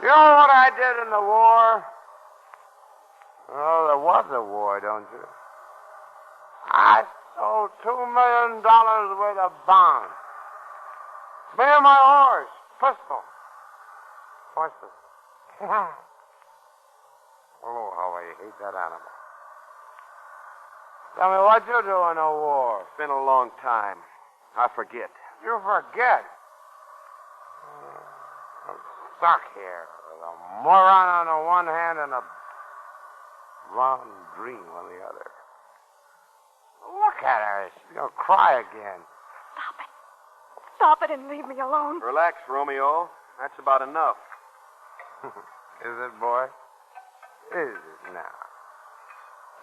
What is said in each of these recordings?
You know what I did in the war? Oh, there was a war, don't you? I sold $2 million worth of bonds. Me and my horse, Pistol. Horses. Oh, how I hate that animal. Tell me, what'd you do in the war? It's been a long time. I forget. You forget. I'm stuck here with a moron on the one hand and a round dream on the other. Look at her. She's going to cry again. Stop it. Stop it and leave me alone. Relax, Romeo. That's about enough. Is it, boy? Is it now?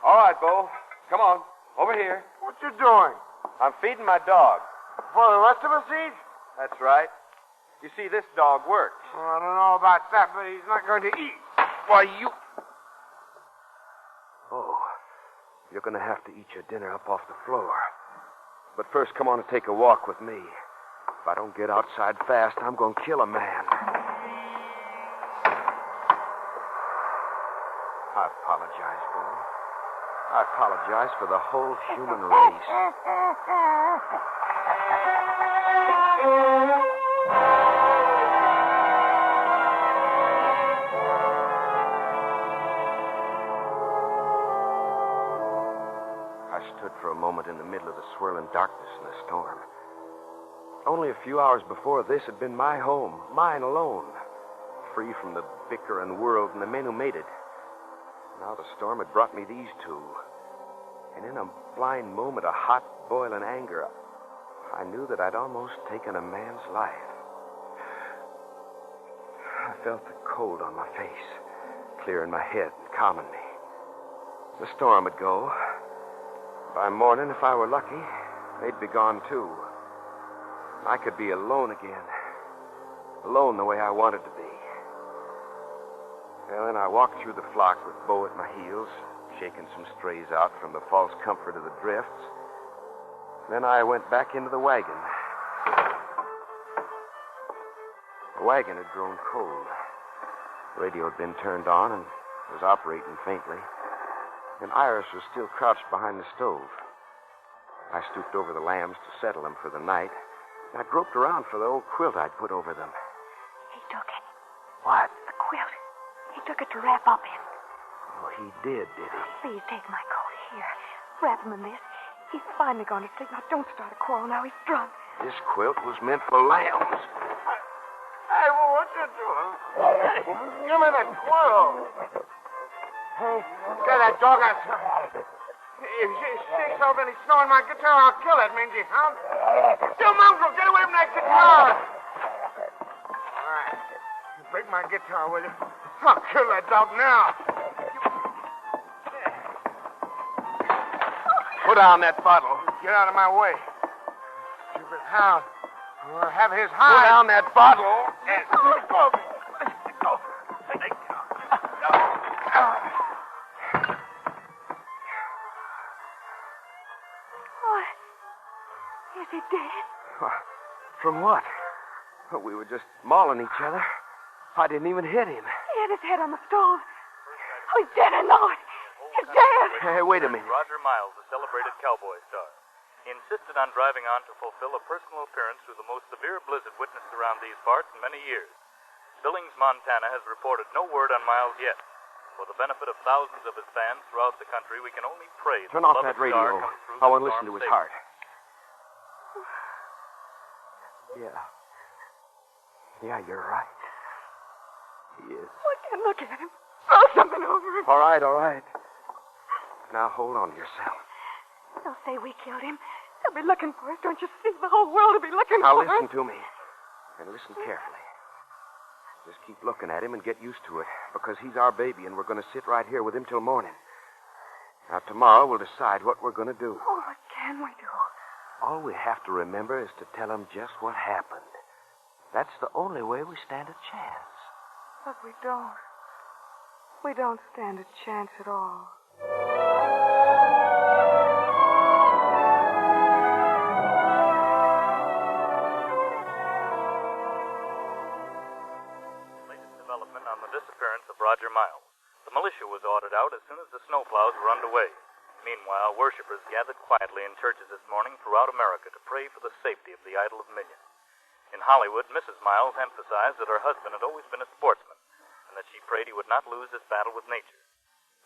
All right, Bo. Come on. Over here. What you doing? I'm feeding my dog. For the rest of us eat? That's right. You see, this dog works. Well, I don't know about that, but he's not going to eat. Why, you... Oh, you're going to have to eat your dinner up off the floor. But first, come on and take a walk with me. If I don't get outside fast, I'm going to kill a man. I apologize, Bo. I apologize for the whole human race. I stood for a moment in the middle of the swirling darkness and the storm. Only a few hours before this had been my home, mine alone, free from the bicker and world and the men who made it. Now the storm had brought me these two. And in a blind moment of hot, boiling anger, I knew that I'd almost taken a man's life. I felt the cold on my face, clearing my head and calming me. The storm would go. By morning, if I were lucky, they'd be gone too. I could be alone again. Alone the way I wanted to be. Well, then I walked through the flock with Bo at my heels, shaking some strays out from the false comfort of the drifts. Then I went back into the wagon. The wagon had grown cold. The radio had been turned on and was operating faintly. And Iris was still crouched behind the stove. I stooped over the lambs to settle them for the night. And I groped around for the old quilt I'd put over them. He took it. What? The quilt. He took it to wrap up in. Oh, he did he? Please take my coat here. Wrap him in this. He's finally gone to sleep. Now, don't start a quarrel. Now he's drunk. This quilt was meant for lambs. Hey, well, what you doing? Give me that quill. Hey, get that dog outside. If she sticks over and he's snoring my guitar, I'll kill that mangy hound. You mongrel, get away from that guitar. All right. Break my guitar, will you? I'll kill that dog now. Put down that bottle. Get out of my way. Stupid hound. We'll have his Put hide. down that bottle. Let go. What? Is he dead? From what? Well, we were just mauling each other. I didn't even hit him. He had his head on the stove. Oh, he's dead, I know it. He's dead. Hey, wait a minute. Roger Miles, the celebrated cowboy star. He insisted on driving on to fulfill a personal appearance through the most severe blizzard witnessed around these parts in many years. Billings, Montana has reported no word on Miles yet. For the benefit of thousands of his fans throughout the country, we can only pray that Turn the off beloved that radio. star comes through I want to the listen to storm his safely. heart. Yeah, you're right. He is. I can't look at him. Throw something over him. All right, all right. Now hold on to yourself. They'll say we killed him. They'll be looking for us. Don't you see? The whole world will be looking Now for us. listen to me. And listen carefully. Just keep looking at him and get used to it, because he's our baby, and we're going to sit right here with him till morning. Now, tomorrow we'll decide what we're going to do. Oh, what can we do? All we have to remember is to tell him just what happened. That's the only way we stand a chance. But we don't. We don't stand a chance at all. development on the disappearance of Roger Miles. The militia was ordered out as soon as the snowplows were underway. Meanwhile, worshippers gathered quietly in churches this morning throughout America to pray for the safety of the idol of millions. In Hollywood, Mrs. Miles emphasized that her husband had always been a sportsman and that she prayed he would not lose his battle with nature.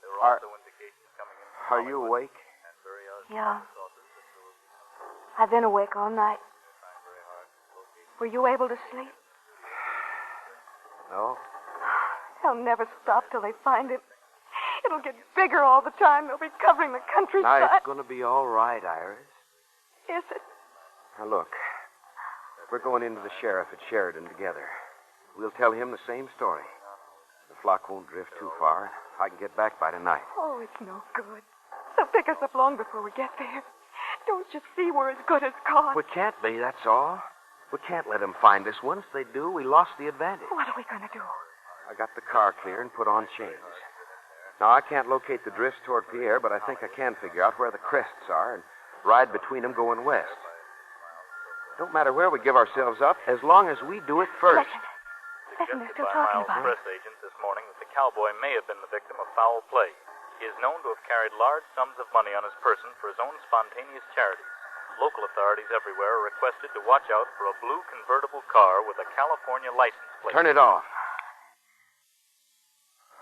There were also indications coming in from Are you Hollywood awake? and various Yeah. sources that there will be some I've been awake all night. trying very hard to locate. Were you able to sleep? No. They'll never stop till they find him. It'll get bigger all the time. They'll be covering the Now, countryside. it's going to be all right, Iris. Is it? Now, look. We're going into the sheriff at Sheridan together. We'll tell him the same story. The flock won't drift too far. I can get back by tonight. Oh, it's no good. They'll pick us up long before we get there. Don't you see we're as good as caught? We can't be, that's all. We can't let them find us. Once they do, we lost the advantage. What are we going to do? I got the car clear and put on chains. Now, I can't locate the drifts toward Pierre, but I think I can figure out where the crests are and ride between them going west. Don't matter where we give ourselves up, as long as we do it first. Listen, they're still Suggested by talking Miles' about it. press agents this morning that the cowboy may have been the victim of foul play. He is known to have carried large sums of money on his person for his own spontaneous charities. Local authorities everywhere are requested to watch out for a blue convertible car with a California license plate. Turn it off.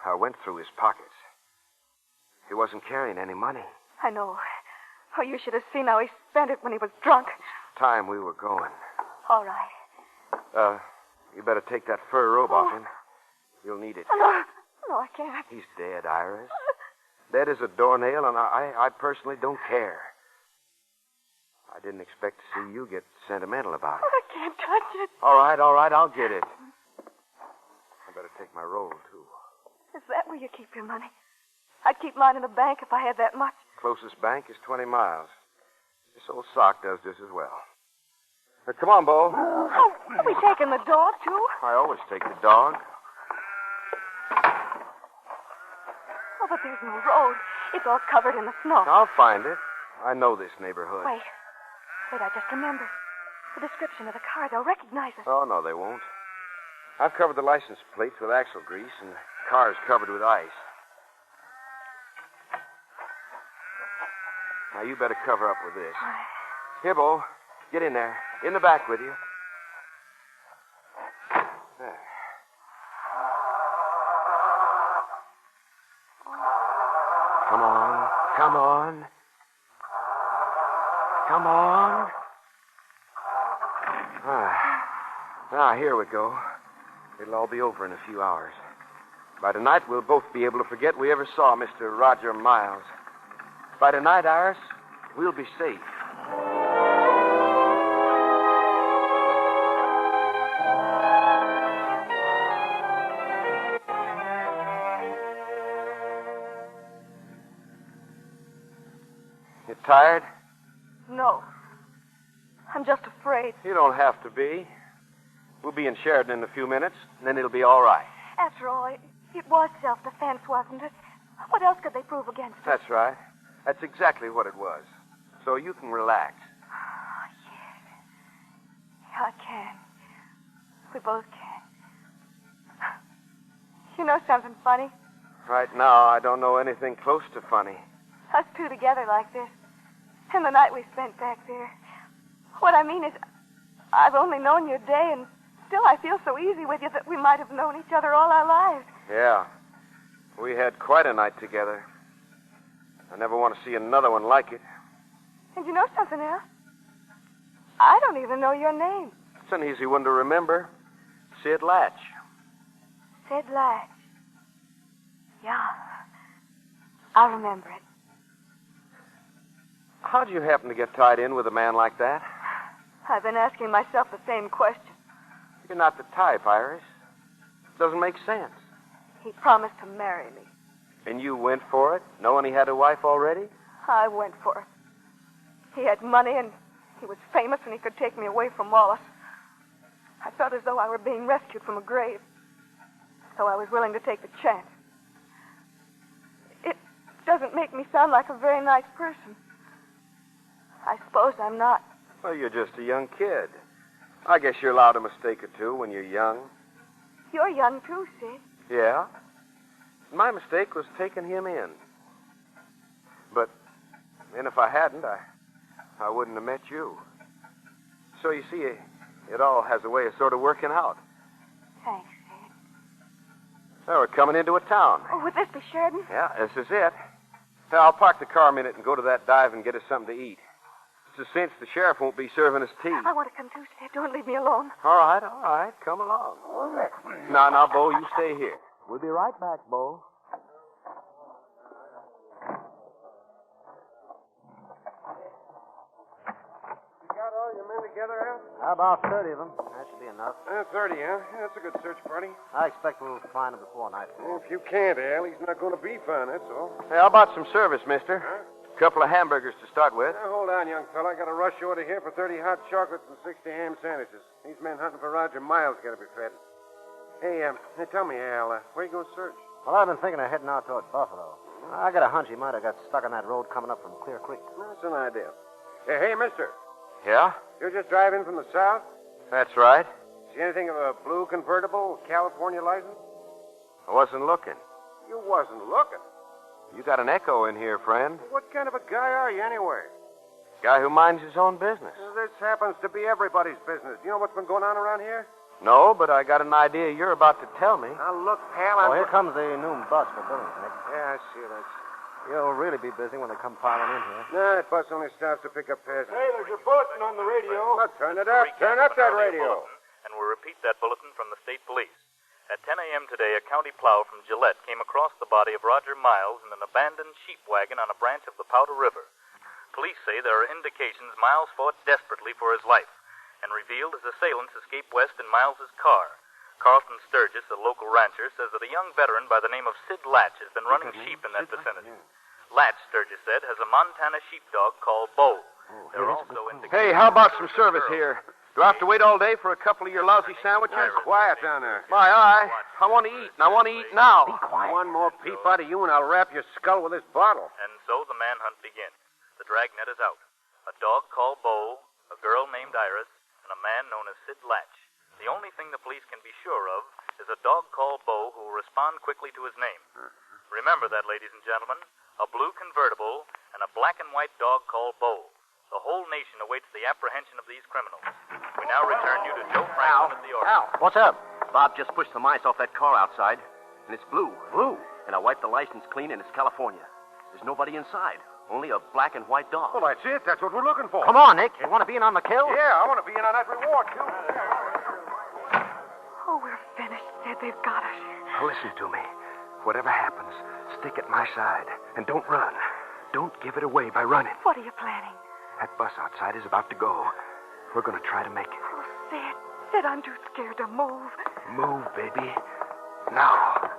I went through his pockets. He wasn't carrying any money. I know. Oh, you should have seen how he spent it when he was drunk. Time we were going. All right. You better take that fur robe off him. You'll need it. No, I can't. He's dead, Iris. Dead as a doornail, and I personally don't care. I didn't expect to see you get sentimental about it. I can't touch it. All right, I'll get it. I better take my roll, too. Is that where you keep your money? I'd keep mine in the bank if I had that much. Closest bank is 20 miles. This old sock does just as well. Now, come on, Bo. Oh, are we taking the dog, too? I always take the dog. Oh, but there's no road. It's all covered in the snow. I'll find it. I know this neighborhood. Wait, I just remembered. The description of the car, they'll recognize us. Oh, no, they won't. I've covered the license plates with axle grease, and the car's covered with ice. Now, you better cover up with this. Here, Bo. Get in there. In the back with you. There. Come on. Come on. Come on. Now, here we go. It'll all be over in a few hours. By tonight, we'll both be able to forget we ever saw Mr. Roger Miles. By tonight, Iris, we'll be safe. You tired? No. I'm just afraid. You don't have to be. We'll be in Sheridan in a few minutes, and then it'll be all right. After all, it was self-defense, wasn't it? What else could they prove against us? That's right. That's exactly what it was. So you can relax. Oh, yes. Yeah, I can. We both can. You know something funny? Right now, I don't know anything close to funny. Us two together like this. And the night we spent back there. What I mean is, I've only known you a day, and still I feel so easy with you that we might have known each other all our lives. Yeah. We had quite a night together. I never want to see another one like it. And you know something else? I don't even know your name. It's an easy one to remember. Sid Latch. Sid Latch. Yeah. I'll remember it. How'd you happen to get tied in with a man like that? I've been asking myself the same question. You're not the type, Iris. Doesn't make sense. He promised to marry me. And you went for it, knowing he had a wife already? I went for it. He had money, and he was famous, and he could take me away from Wallace. I felt as though I were being rescued from a grave. So I was willing to take the chance. It doesn't make me sound like a very nice person. I suppose I'm not. Well, you're just a young kid. I guess you're allowed a mistake or two when you're young. You're young, too, Sid. Yeah? My mistake was taking him in. But, and if I hadn't, I wouldn't have met you. So you see, it all has a way of sort of working out. Thanks, Sid. So we're coming into a town. Oh, would this be Sheridan? Yeah, this is it. Now, I'll park the car a minute and go to that dive and get us something to eat. It's a cinch the sheriff won't be serving us tea. I want to come too, Sid. Don't leave me alone. All right. Come along. Now, Bo, you stay here. We'll be right back, Bo. You got all your men together, Al? About 30 of them. That should be enough. 30, huh? Yeah, that's a good search party. I expect we'll find them before nightfall. If you can't, Al, he's not going to be found, that's all. Hey, how about some service, mister? Huh? Couple of hamburgers to start with. Now, hold on, young fella. I got a rush order here for 30 hot chocolates and 60 ham sandwiches. These men hunting for Roger Miles got to be fed. Hey, tell me, Al, where you going to search? Well, I've been thinking of heading out toward Buffalo. I got a hunch he might have got stuck on that road coming up from Clear Creek. That's an idea. Hey, mister. Yeah? You're just driving from the south? That's right. See anything of a blue convertible, California license? I wasn't looking. You wasn't looking. You got an echo in here, friend. What kind of a guy are you, anyway? Guy who minds his own business. This happens to be everybody's business. You know what's been going on around here? No, but I got an idea you're about to tell me. Now, look, pal, Oh, here comes the new bus for Billings, Nick. Yeah, I see that. You'll really be busy when they come piling in here. No, that bus only stops to pick up passengers. Hey, there's your bulletin on the radio. Well, turn it up. Turn up that radio. And we'll repeat that bulletin from the state police. At 10 a.m. today, a county plow from Gillette came across the body of Roger Miles in an abandoned sheep wagon on a branch of the Powder River. Police say there are indications Miles fought desperately for his life and revealed his assailants escaped west in Miles's car. Carlton Sturgis, a local rancher, says that a young veteran by the name of Sid Latch has been running sheep in that vicinity. Latch, Sturgis said, has a Montana sheepdog called Bo. There are also indications... Hey, how about some service here? Do I have to wait all day for a couple of your lousy sandwiches? Quiet down there. My eye. I want to eat, and I want to eat now. One more peep out of you, and I'll wrap your skull with this bottle. And so the manhunt begins. The dragnet is out. A dog called Bo, a girl named Iris, and a man known as Sid Latch. The only thing the police can be sure of is a dog called Bo who will respond quickly to his name. Remember that, ladies and gentlemen. A blue convertible and a black and white dog called Bo. The whole nation awaits the apprehension of these criminals. We now return you to Joe Franklin at the order. Al, What's up? Bob just pushed the mice off that car outside, and it's blue. Blue? And I wiped the license clean, and it's California. There's nobody inside, only a black and white dog. Well, that's it. That's what we're looking for. Come on, Nick. You want to be in on the kill? Yeah, I want to be in on that reward, too. Oh, we're finished, Sid. They've got us. Now listen to me. Whatever happens, stick at my side, and don't run. Don't give it away by running. What are you planning? That bus outside is about to go. We're going to try to make it. Oh, Sid. Sid, I'm too scared to move. Move, baby. Now.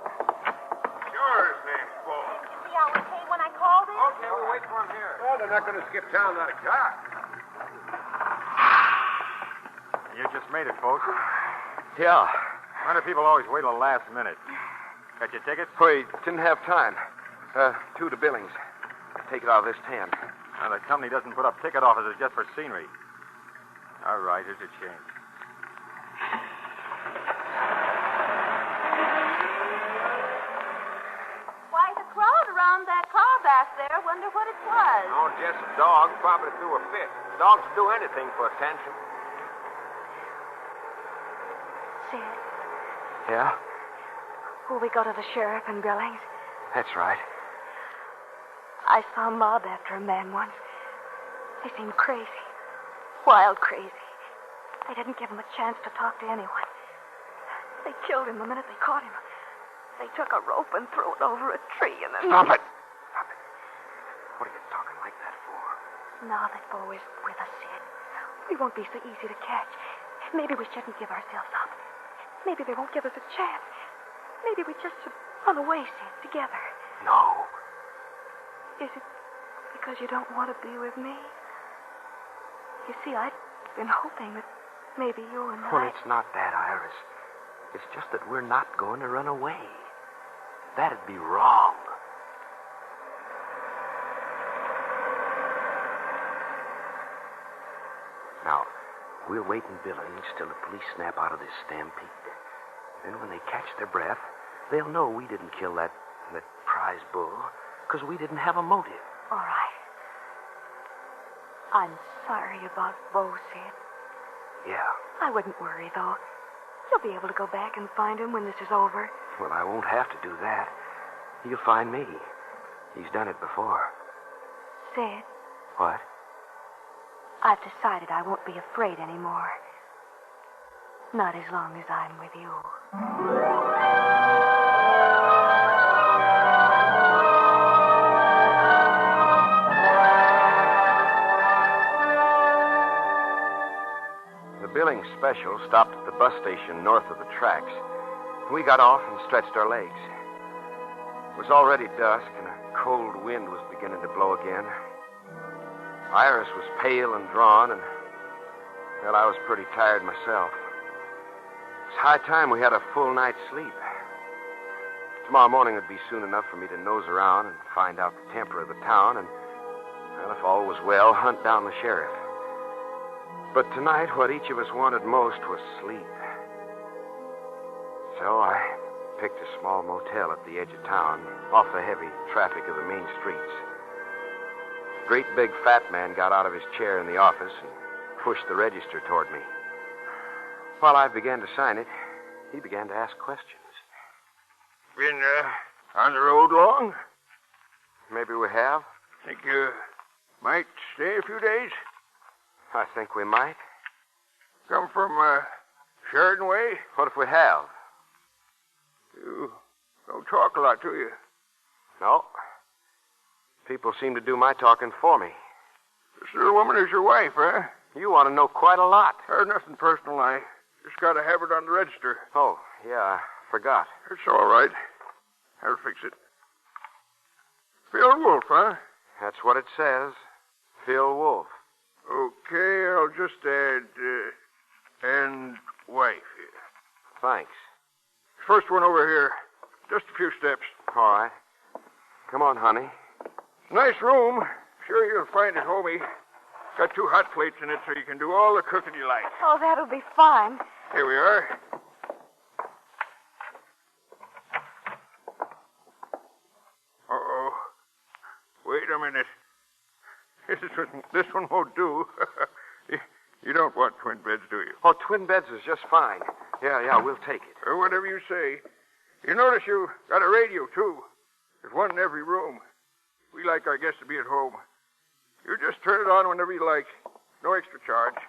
Yours, name's Bo. The hour came when I called him? Okay, we'll wait for him here. Well, they're not going to skip town without a car. You just made it, folks. Yeah. Why do people always wait till the last minute? Got your tickets? We didn't have time. 2 to Billings. Take it out of this 10. Now, the company doesn't put up ticket offices just for scenery. All right, here's your change. Why, the crowd around that car back there. Wonder what it was. Oh, just a dog. Probably threw a fit. Dogs do anything for attention. Sid, Yeah? will we go to the sheriff in Billings? That's right. I saw a mob after a man once. They seemed crazy. Wild crazy. They didn't give him a chance to talk to anyone. They killed him the minute they caught him. They took a rope and threw it over a tree and then... Stop it. Stop it. What are you talking like that for? Now that Bo is with us, Sid, we won't be so easy to catch. Maybe we shouldn't give ourselves up. Maybe they won't give us a chance. Maybe we just should run away, Sid, together. No. Is it because you don't want to be with me? You see, I've been hoping that maybe you and Well, I... it's not that, Iris. It's just that we're not going to run away. That'd be wrong. Now, we'll wait in Billings till the police snap out of this stampede. Then when they catch their breath, they'll know we didn't kill that prize bull because we didn't have a motive. All right. I'm sorry about Bo, Sid. Yeah. I wouldn't worry, though. You'll be able to go back and find him when this is over. Well, I won't have to do that. He'll find me. He's done it before. Sid, What? I've decided I won't be afraid anymore. Not as long as I'm with you. The Billings special stopped at the bus station north of the tracks. We got off and stretched our legs. It was already dusk, and a cold wind was beginning to blow again. Iris was pale and drawn, and, well, I was pretty tired myself. It was high time we had a full night's sleep. Tomorrow morning would be soon enough for me to nose around and find out the temper of the town, and, well, if all was well, hunt down the sheriff. But tonight, what each of us wanted most was sleep. So I picked a small motel at the edge of town, off the heavy traffic of the main streets. A great big fat man got out of his chair in the office and pushed the register toward me. While I began to sign it, he began to ask questions. Been on the road long? Maybe we have. Think you might stay a few days? I think we might. Come from Sheridan way? What if we have? You don't talk a lot, do you? No. People seem to do my talking for me. This little woman is your wife, huh? You want to know quite a lot. Nothing personal. I just got to have it on the register. Oh, yeah, I forgot. It's all right. I'll fix it. Phil Wolf, huh? That's what it says. Phil Wolf. Okay, I'll just add, and wife here. Thanks. First one over here. Just a few steps. All right. Come on, honey. Nice room. Sure you'll find it homey. Got 2 hot plates in it so you can do all the cooking you like. Oh, that'll be fine. Here we are. Uh-oh. Wait a minute. This one won't do. You don't want twin beds, do you? Oh, twin beds is just fine. Yeah, we'll take it. Whatever you say. You notice you got a radio, too. There's one in every room. We like our guests to be at home. You just turn it on whenever you like. No extra charge.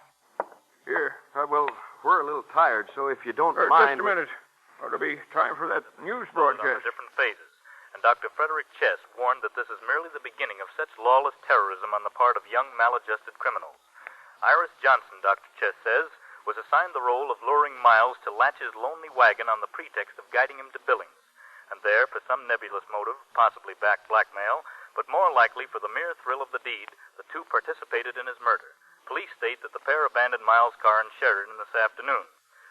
Here. Well, we're a little tired, so if you don't mind... Just a minute. Ought to be time for that news broadcast. On different phases. And Dr. Frederick Chess warned that this is merely the beginning of such lawless terrorism on the part of young, maladjusted criminals. Iris Johnson, Dr. Chess says, was assigned the role of luring Miles to latch his lonely wagon on the pretext of guiding him to Billings. And there, for some nebulous motive, possibly blackmail, but more likely for the mere thrill of the deed, the two participated in his murder. Police state that the pair abandoned Miles' car in Sheridan this afternoon.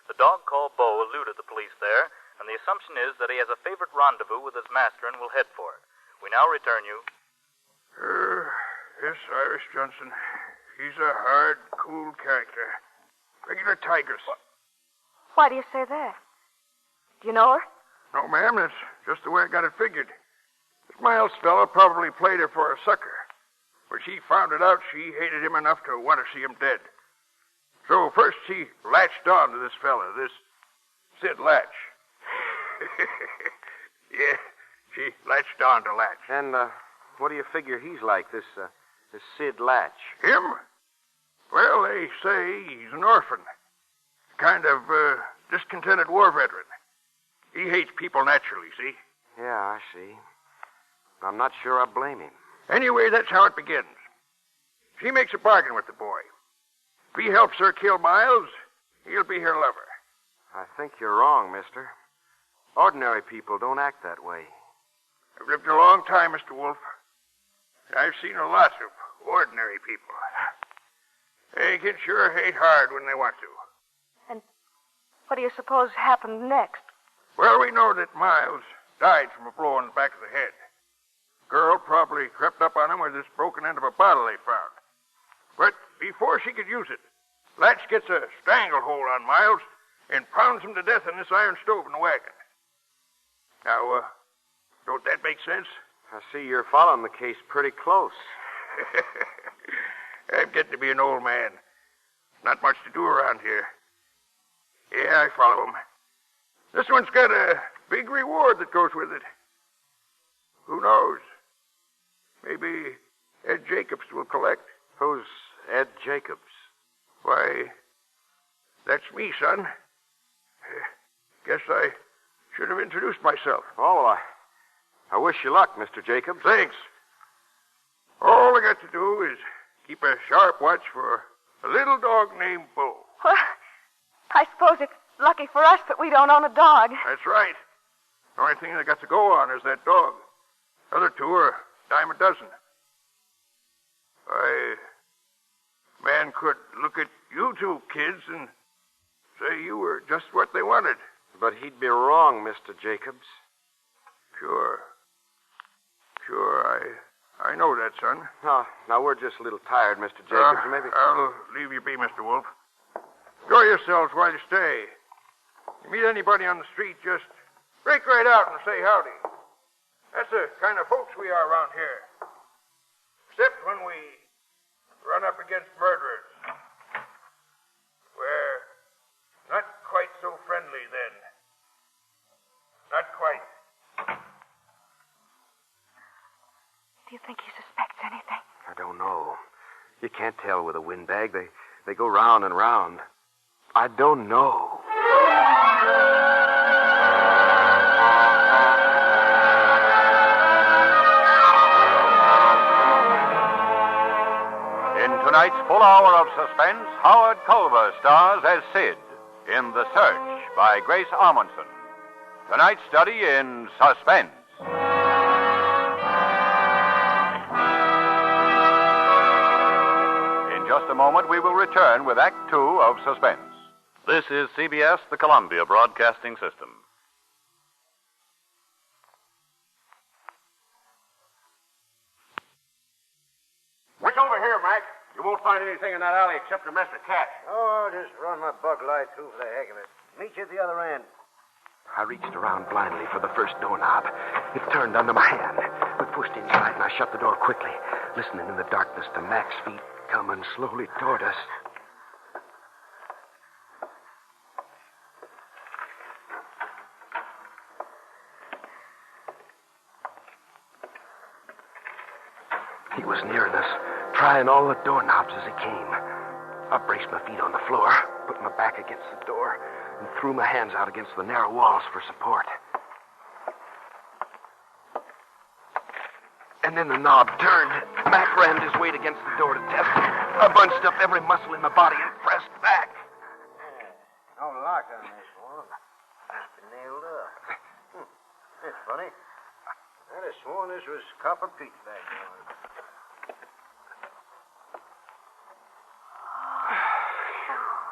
The dog called Bo eluded the police there, and the assumption is that he has a favorite rendezvous with his master and will head for it. We now return you. Yes, Iris Johnson. He's a hard, cool character. Regular tigress. Why do you say that? Do you know her? No, ma'am, that's just the way I got it figured. This Miles fella probably played her for a sucker. When she found it out, she hated him enough to want to see him dead. So first she latched on to this fella, this Sid Latch. Yeah, she latched on to Latch. And, what do you figure he's like, this Sid Latch? Him? Well, they say he's an orphan. Kind of, discontented war veteran. He hates people naturally, see? Yeah, I see. I'm not sure I blame him. Anyway, that's how it begins. She makes a bargain with the boy. If he helps her kill Miles, he'll be her lover. I think you're wrong, mister. Ordinary people don't act that way. I've lived a long time, Mr. Wolf. I've seen a lot of ordinary people. They can sure hate hard when they want to. And what do you suppose happened next? Well, we know that Miles died from a blow on the back of the head. Girl probably crept up on him with this broken end of a bottle they found. But before she could use it, Latch gets a stranglehold on Miles and pounds him to death in this iron stove in the wagon. Now, don't that make sense? I see you're following the case pretty close. I'm getting to be an old man. Not much to do around here. Yeah, I follow him. This one's got a big reward that goes with it. Who knows? Maybe Ed Jacobs will collect. Who's Ed Jacobs? Why, that's me, son. Guess I should have introduced myself. Oh, well, I wish you luck, Mr. Jacobs. Thanks. All I got to do is keep a sharp watch for a little dog named Bo. Well, I suppose it's lucky for us that we don't own a dog. That's right. The only thing I got to go on is that dog. The other two are a dime a dozen. Man could look at you two kids and say you were just what they wanted. But he'd be wrong, Mr. Jacobs. Sure, I know that, son. Now we're just a little tired, Mr. Jacobs. Maybe I'll leave you be, Mr. Wolf. Enjoy yourselves while you stay. You meet anybody on the street, just break right out and say howdy. That's the kind of folks we are around here. Except when we run up against murderers. We're not quite so friendly then. Not quite. Do you think he suspects anything? I don't know. You can't tell with a windbag. They go round and round. I don't know. In tonight's full hour of suspense, Howard Culver stars as Sid in The Search by Grace Amundsen. Tonight's study in Suspense. In just a moment, we will return with Act Two of Suspense. This is CBS, the Columbia Broadcasting System. What's over here, Mac? You won't find anything in that alley except a mess of cats. Oh, I'll just run my bug light through for the heck of it. Meet you at the other end. I reached around blindly for the first doorknob. It turned under my hand. We pushed inside, and I shut the door quickly, listening in the darkness to Mac's feet coming slowly toward us. He was nearing us, trying all the doorknobs as he came. I braced my feet on the floor, put my back against the door, and threw my hands out against the narrow walls for support. And then the knob turned. Mac rammed his weight against the door to test it. I bunched up every muscle in my body and pressed back. No lock on this one. Just been nailed up. That's funny. I'd have sworn this was Copper Pete's back door.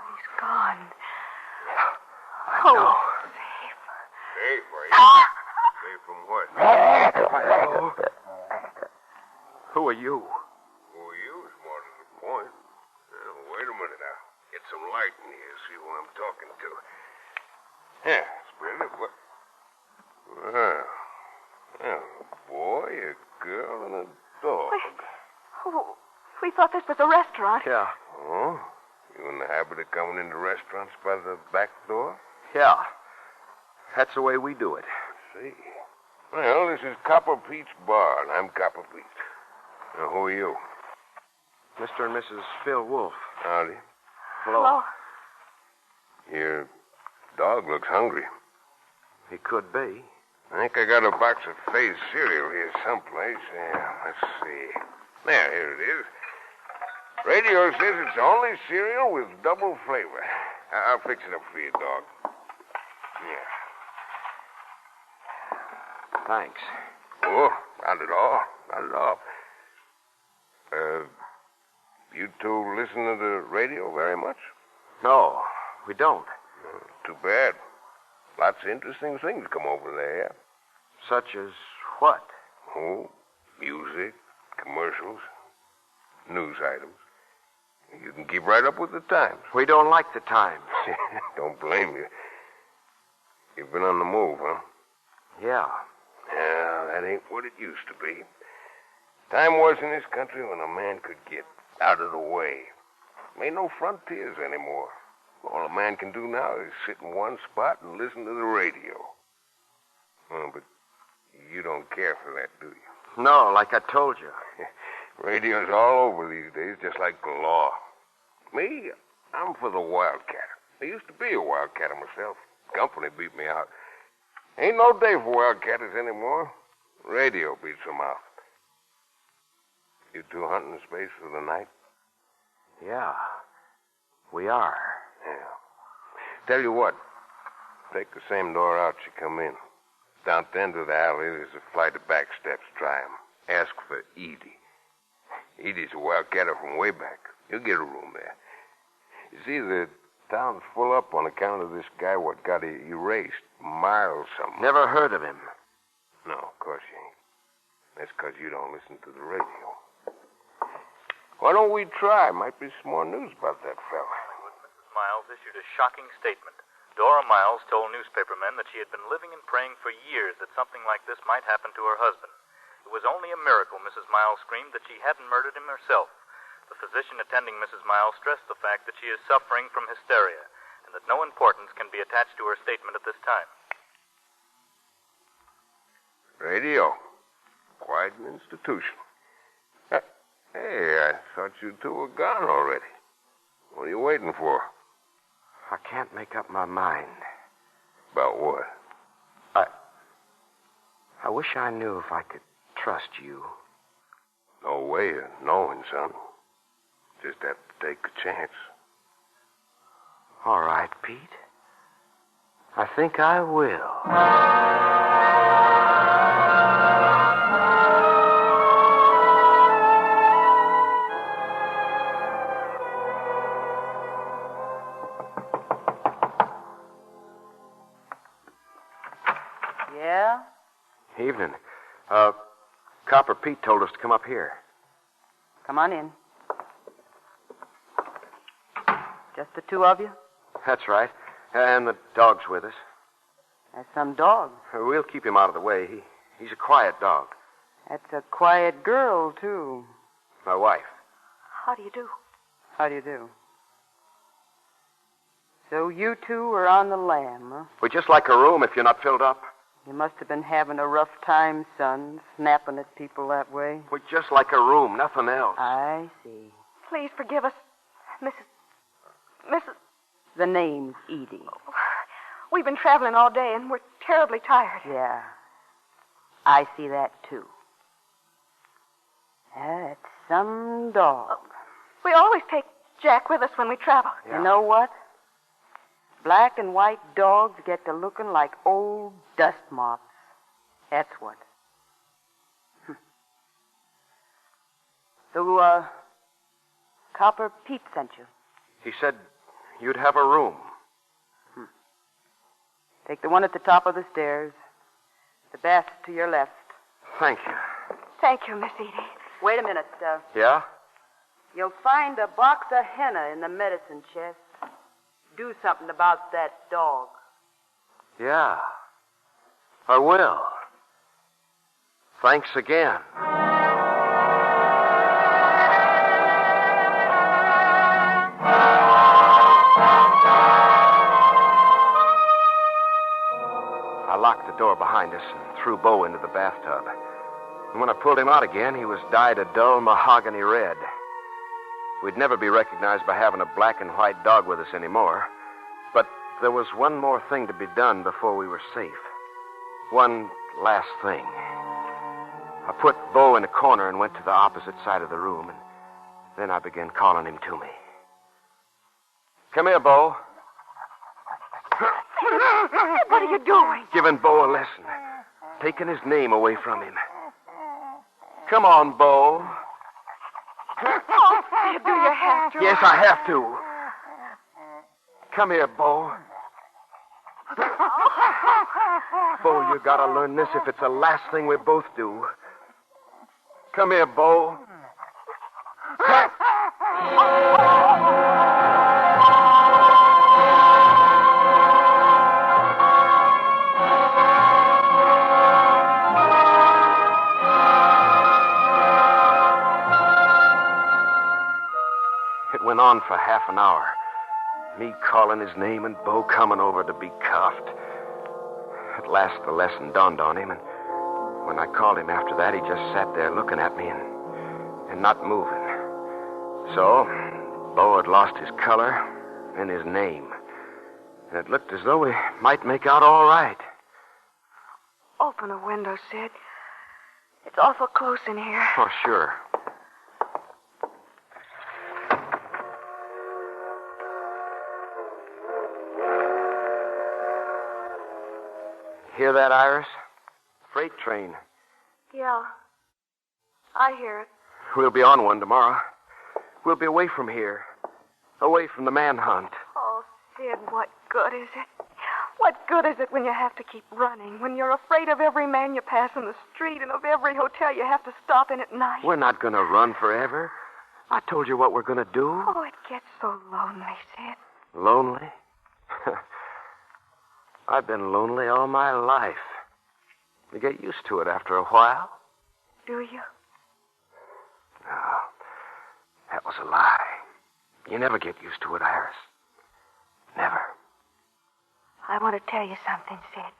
He's gone. No. Safe. Safe, are you? Safe from what? Hello? Who are you? Who are you is more to the point. Wait a minute now. Get some light in here, see who I'm talking to. Yeah, splendid. What? Well, a boy, a girl, and a dog. Oh, we thought this was a restaurant. Yeah. Oh? You in the habit of coming into restaurants by the back door? Yeah. That's the way we do it. See. Well, this is Copper Pete's bar, and I'm Copper Pete. Now, who are you? Mr. and Mrs. Phil Wolf. Howdy. Hello. Your dog looks hungry. He could be. I think I got a box of Faye's cereal here someplace. Yeah, let's see. There, here it is. Radio says it's the only cereal with double flavor. I'll fix it up for you, dog. Yeah. Thanks. Oh, not at all. Not at all. You two listen to the radio very much? No, we don't. Too bad. Lots of interesting things come over there. Such as what? Oh, music, commercials, news items. You can keep right up with the times. We don't like the times. Don't blame you. You've been on the move, huh? Yeah. Yeah, that ain't what it used to be. Time was in this country when a man could get out of the way. Ain't no frontiers anymore. All a man can do now is sit in one spot and listen to the radio. Oh, but you don't care for that, do you? No, like I told you. Radio's all over these days, just like the law. Me, I'm for the wildcatter. I used to be a wildcatter myself. Company beat me out. Ain't no day for wildcatters anymore. Radio beats them out. You two hunting space for the night? Yeah, we are. Yeah. Tell you what, take the same door out you come in. Down at the end of the alley, there's a flight of back steps. Try 'em. Ask for Edie. Edie's a wildcatter from way back. You'll get a room there. You see, the town's full up on account of this guy what got erased. Miles something. Never heard of him. No, of course you ain't. That's 'cause you don't listen to the radio. Why don't we try? Might be some more news about that fella. Mrs. Miles issued a shocking statement. Dora Miles told newspapermen that she had been living and praying for years that something like this might happen to her husband. It was only a miracle, Mrs. Miles screamed, that she hadn't murdered him herself. The physician attending Mrs. Miles stressed the fact that she is suffering from hysteria and that no importance can be attached to her statement at this time. Radio. Quite an institution. Hey, I thought you two were gone already. What are you waiting for? I can't make up my mind. About what? I wish I knew if I could trust you. No way of knowing, son. Just have to take a chance. All right, Pete. I think I will. Yeah? Evening. Copper Pete told us to come up here. Come on in. Just the two of you? That's right. And the dog's with us. That's some dog. We'll keep him out of the way. He's a quiet dog. That's a quiet girl, too. My wife. How do you do? How do you do? So you two are on the lam, huh? We'd just like a room if you're not filled up. You must have been having a rough time, son, snapping at people that way. We'd just like a room, nothing else. I see. Please forgive us, Mrs. The name's Edie. We've been traveling all day, and we're terribly tired. Yeah. I see that, too. That's some dog. We always take Jack with us when we travel. Yeah. You know what? Black and white dogs get to looking like old dust moths. That's what. So, Copper Pete sent you. He said you'd have a room. Take the one at the top of the stairs. The bath to your left. Thank you. Thank you, Miss Edie. Wait a minute. Yeah? You'll find a box of henna in the medicine chest. Do something about that dog. Yeah. I will. Thanks again. I locked the door behind us and threw Bo into the bathtub. And when I pulled him out again, he was dyed a dull mahogany red. We'd never be recognized by having a black and white dog with us anymore. But there was one more thing to be done before we were safe. One last thing. I put Bo in a corner and went to the opposite side of the room, and then I began calling him to me. Come here, Bo. What are you doing? Giving Bo a lesson. Taking his name away from him. Come on, Bo. Oh, do you have to? Yes, I have to. Come here, Bo. Bo, you gotta learn this if it's the last thing we both do. Come here, Bo. on for half an hour. Me calling his name and Bo coming over to be cuffed. At last the lesson dawned on him, and when I called him after that, he just sat there looking at me and not moving. So, Bo had lost his color and his name. And it looked as though we might make out all right. Open a window, Sid. It's awful close in here. Oh, sure. Hear that, Iris? Freight train. Yeah. I hear it. We'll be on one tomorrow. We'll be away from here. Away from the manhunt. Oh, Sid, what good is it? What good is it when you have to keep running? When you're afraid of every man you pass in the street and of every hotel you have to stop in at night? We're not going to run forever. I told you what we're going to do. Oh, it gets so lonely, Sid. Lonely? I've been lonely all my life. You get used to it after a while. Do you? No. That was a lie. You never get used to it, Iris. Never. I want to tell you something, Sid.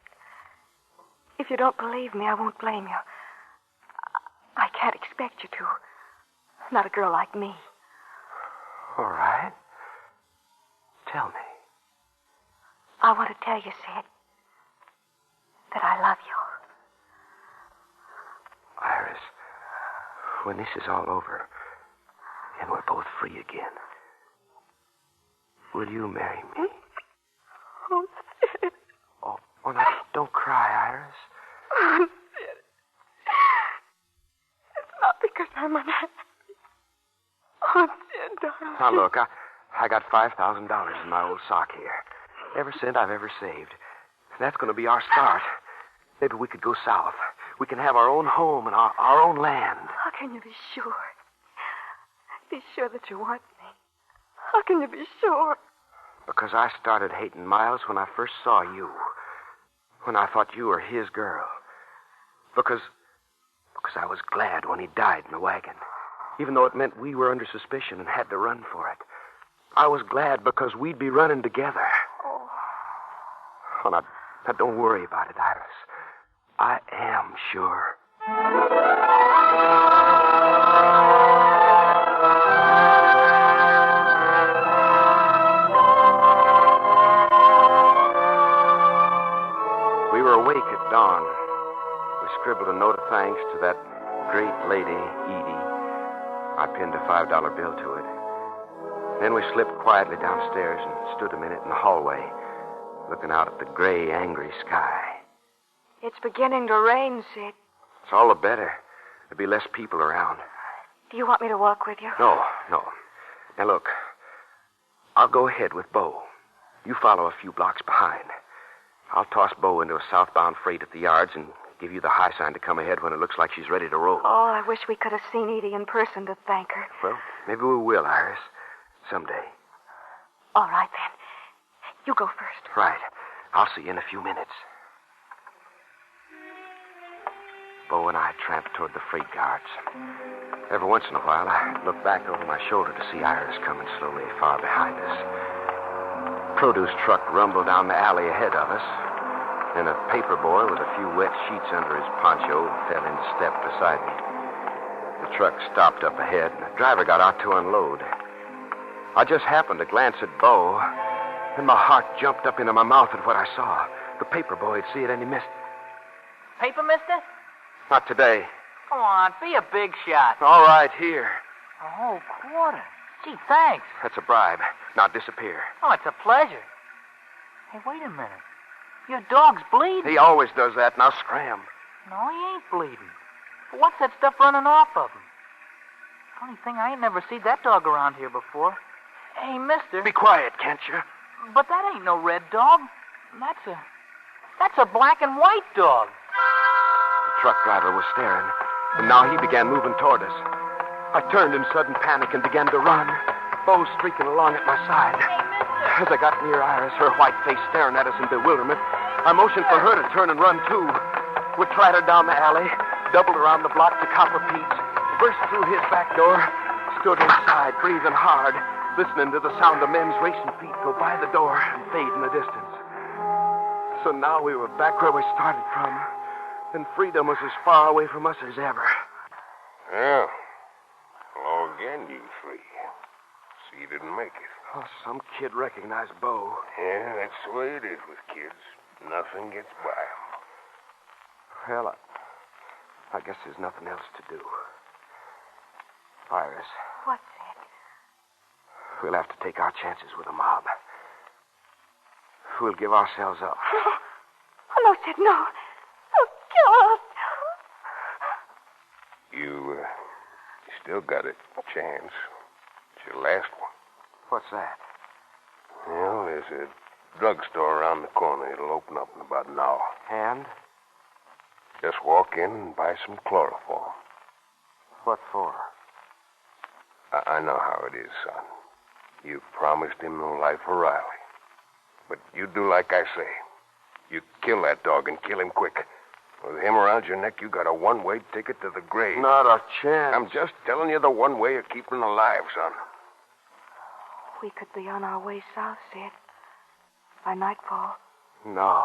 If you don't believe me, I won't blame you. I can't expect you to. Not a girl like me. All right. Tell me. I want to tell you, Sid, that I love you. Iris, when this is all over and we're both free again, will you marry me? Oh, Sid. Oh, now, don't cry, Iris. Oh, Sid. It's not because I'm unhappy. Oh, Sid, darling. Now, look, I got $5,000 in my old sock here. Every cent I've ever saved. That's going to be our start. Maybe we could go south. We can have our own home and our own land. How can you be sure? Be sure that you want me. How can you be sure? Because I started hating Miles when I first saw you. When I thought you were his girl. Because I was glad when he died in the wagon. Even though it meant we were under suspicion and had to run for it. I was glad because we'd be running together. Oh, now don't worry about it, Iris. I am sure. We were awake at dawn. We scribbled a note of thanks to that great lady, Edie. I pinned a $5 bill to it. Then we slipped quietly downstairs and stood a minute in the hallway, looking out at the gray, angry sky. It's beginning to rain, Sid. It's all the better. There'll be less people around. Do you want me to walk with you? No. Now, look, I'll go ahead with Bo. You follow a few blocks behind. I'll toss Bo into a southbound freight at the yards and give you the high sign to come ahead when it looks like she's ready to roll. Oh, I wish we could have seen Edie in person to thank her. Well, maybe we will, Iris. Someday. All right, then. You go first. Right. I'll see you in a few minutes. Bo and I tramped toward the freight yards. Every once in a while, I looked back over my shoulder to see Iris coming slowly far behind us. A produce truck rumbled down the alley ahead of us. Then a paper boy with a few wet sheets under his poncho fell into step beside me. The truck stopped up ahead, and the driver got out to unload. I just happened to glance at Bo, and my heart jumped up into my mouth at what I saw. The paper boy had seen it, and he missed. Paper, mister? Not today. Come on, be a big shot. All right, here. A whole quarter. Gee, thanks. That's a bribe. Now disappear. Oh, it's a pleasure. Hey, wait a minute. Your dog's bleeding. He always does that. Now scram. No, he ain't bleeding. But what's that stuff running off of him? Funny thing, I ain't never seen that dog around here before. Hey, mister. Be quiet, can't you? But that ain't no red dog. That's a black and white dog. The truck driver was staring, and now he began moving toward us. I turned in sudden panic and began to run, Bo streaking along at my side. Hey, mister. As I got near Iris, her white face staring at us in bewilderment, I motioned for her to turn and run, too. We clattered down the alley, doubled around the block to Copper Pete's, burst through his back door, stood inside, breathing hard, listening to the sound of men's racing feet go by the door and fade in the distance. So now we were back where we started from, and freedom was as far away from us as ever. Well, hello again, you three. See, you didn't make it. Oh, some kid recognized Bo. Yeah, that's the way it is with kids. Nothing gets by 'em. Well, I guess there's nothing else to do. Iris, What's it? we'll have to take our chances with the mob. We'll give ourselves up. Oh, no, Sid, no. They'll kill us. You still got a chance. It's your last one. What's that? Well, there's a drugstore around the corner. It'll open up in about an hour. And? Just walk in and buy some chloroform. What for? I know how it is, son. You promised him no life for Riley. But you do like I say. You kill that dog and kill him quick. With him around your neck, you got a one-way ticket to the grave. Not a chance. I'm just telling you the one way of keeping him alive, son. We could be on our way south, Sid. By nightfall. No.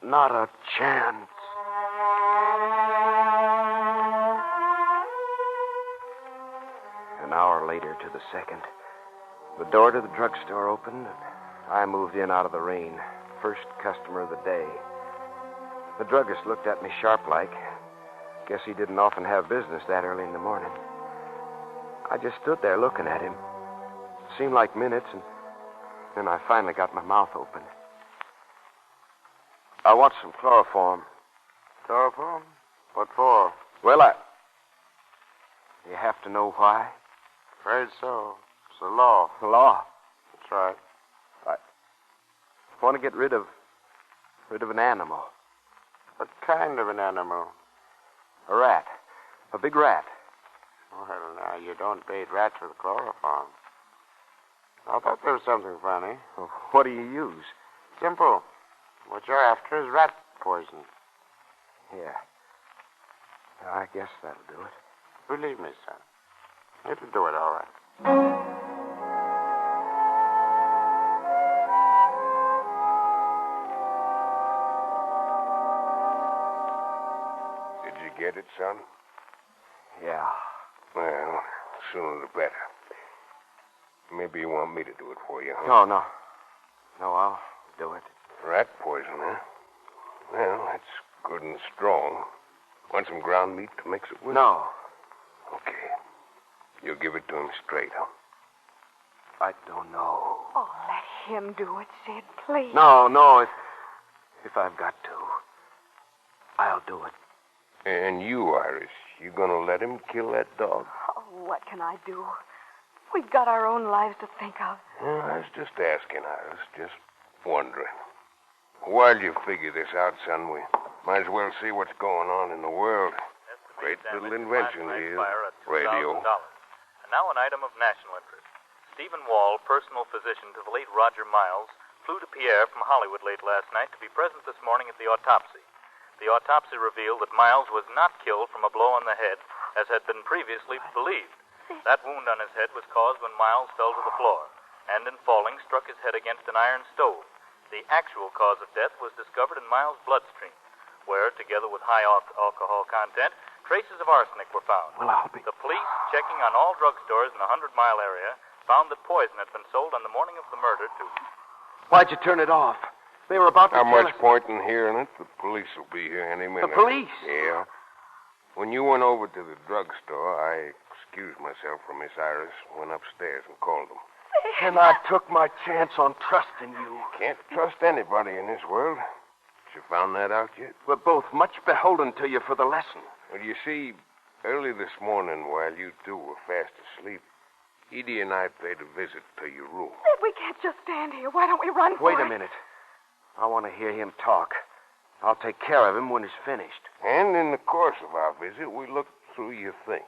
Not a chance. An hour later to the second, the door to the drugstore opened, and I moved in out of the rain. First customer of the day. The druggist looked at me sharp-like. Guess he didn't often have business that early in the morning. I just stood there looking at him. Seemed like minutes, and then I finally got my mouth open. I want some chloroform. Chloroform? What for? Well, You have to know why? Afraid so. It's the law. The law? That's right. I want to get rid of an animal. What kind of an animal? A rat. A big rat. Well, now, you don't bait rats with chloroform. I thought there was something funny. Well, what do you use? Simple. What you're after is rat poison. Yeah. I guess that'll do it. Believe me, son. It'll do it all right. Did you get it, son? Yeah. Well, sooner the better. Maybe you want me to do it for you, huh? No. No, I'll do it. Rat poison, huh? Well, that's good and strong. Want some ground meat to mix it with? No. Okay. You'll give it to him straight, huh? I don't know. Oh, let him do it, Sid, please. No. If I've got to, I'll do it. And you, Iris, you gonna let him kill that dog? Oh, what can I do? We've got our own lives to think of. Well, I was just asking, Iris. Just wondering. While you figure this out, son, we might as well see what's going on in the world. Great little invention here. Radio. And now an item of national interest. Stephen Wall, personal physician to the late Roger Miles, flew to Pierre from Hollywood late last night to be present this morning at the autopsy. The autopsy revealed that Miles was not killed from a blow on the head, as had been previously believed. That wound on his head was caused when Miles fell to the floor, and in falling struck his head against an iron stove. The actual cause of death was discovered in Miles' bloodstream, where, together with high alcohol content, traces of arsenic were found. Well, I'll be... The police, checking on all drugstores in the 100-mile area, found that poison had been sold on the morning of the murder to... Why'd you turn it off? They were about to Not kill much us. point in hearing it. The police will be here any minute. The police? Yeah. When you went over to the drugstore, I excused myself from Miss Iris, went upstairs and called them. And I took my chance on trusting you. Can't trust anybody in this world. You found that out yet? We're both much beholden to you for the lesson. Well, you see, early this morning, while you two were fast asleep, Edie and I paid a visit to your room. Sid, we can't just stand here. Why don't we run for Wait it? a minute. I want to hear him talk. I'll take care of him when he's finished. And in the course of our visit, we looked through your things.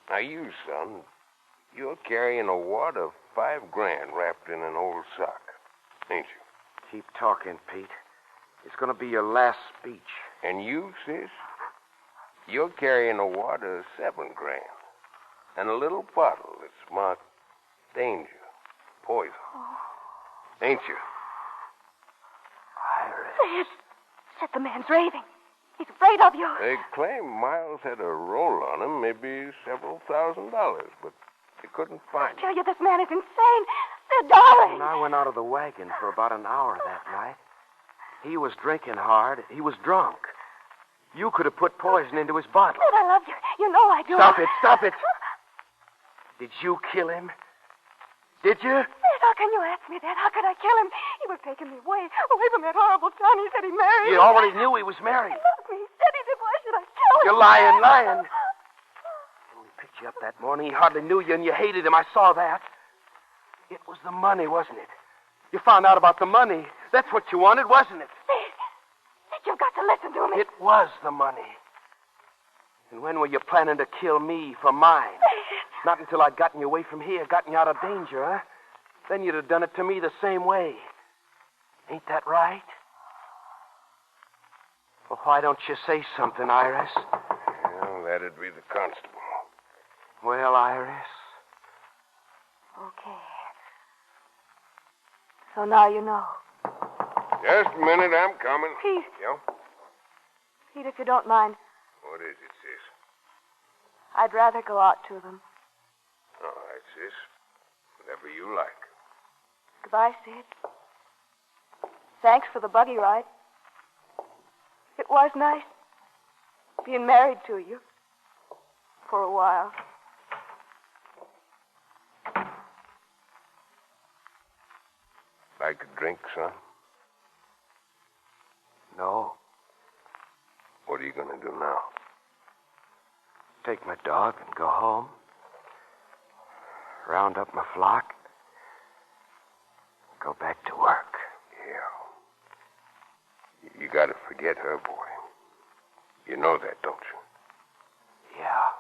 Now, you, son, you're carrying a wad of $5 grand wrapped in an old sock, ain't you? Keep talking, Pete. It's going to be your last speech. And you, sis, you're carrying a wad of $7 grand and a little bottle that's marked Danger. Poison. Ain't you? Sid! Sid, the man's raving. He's afraid of you. They claim Miles had a roll on him, maybe several $1,000, but they couldn't find I tell you, this man is insane. Sid, darling. When I went out of the wagon for about an hour that night, he was drinking hard. He was drunk. You could have put poison into his bottle. Sid, I love you. You know I do. Stop it. Did you kill him? Did you? Sid, how can you ask me that? How could I kill him? He was taking me away from that horrible town. He said he married me. You already knew he was married. He loved me. He said he did. Why should I kill him? You're lying. When he picked you up that morning, he hardly knew you, and you hated him. I saw that. It was the money, wasn't it? You found out about the money. That's what you wanted, wasn't it? Sid, you've got to listen to me. It was the money. And when were you planning to kill me for mine? Not until I'd gotten you away from here, gotten you out of danger, huh? Then you'd have done it to me the same way. Ain't that right? Well, why don't you say something, Iris? Well, that'd be the constable. Well, Iris. Okay. So now you know. Just a minute, I'm coming. Pete. Yeah? Pete, if you don't mind, What is it, sis? I'd rather go out to them. All right, sis. Whatever you like. Goodbye, Sid. Thanks for the buggy ride. It was nice being married to you for a while. Like a drink, son? No. What are you going to do now? Take my dog and go home. Round up my flock. Go back to work. Yeah. You got to forget her, boy. You know that, don't you? Yeah.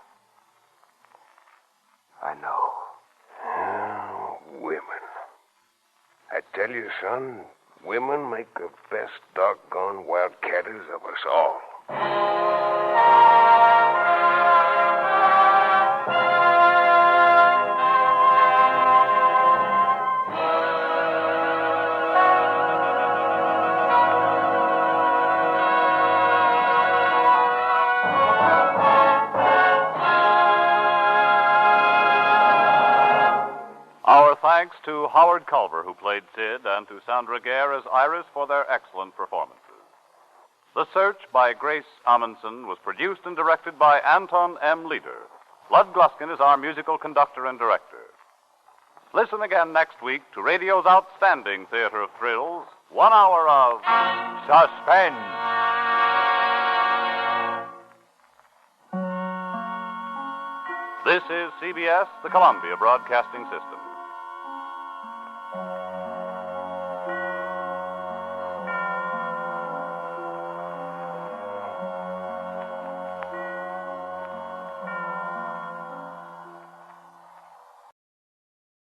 I know. Women. I tell you, son, women make the best doggone wildcatters of us all. Our thanks to Howard Culver, who played Sid, and to Sandra Gare as Iris for their excellent performances. The Search by Grace Amundsen was produced and directed by Anton M. Leader. Lud Gluskin is our musical conductor and director. Listen again next week to radio's outstanding theater of thrills, 1 hour of Suspense. This is CBS, the Columbia Broadcasting System.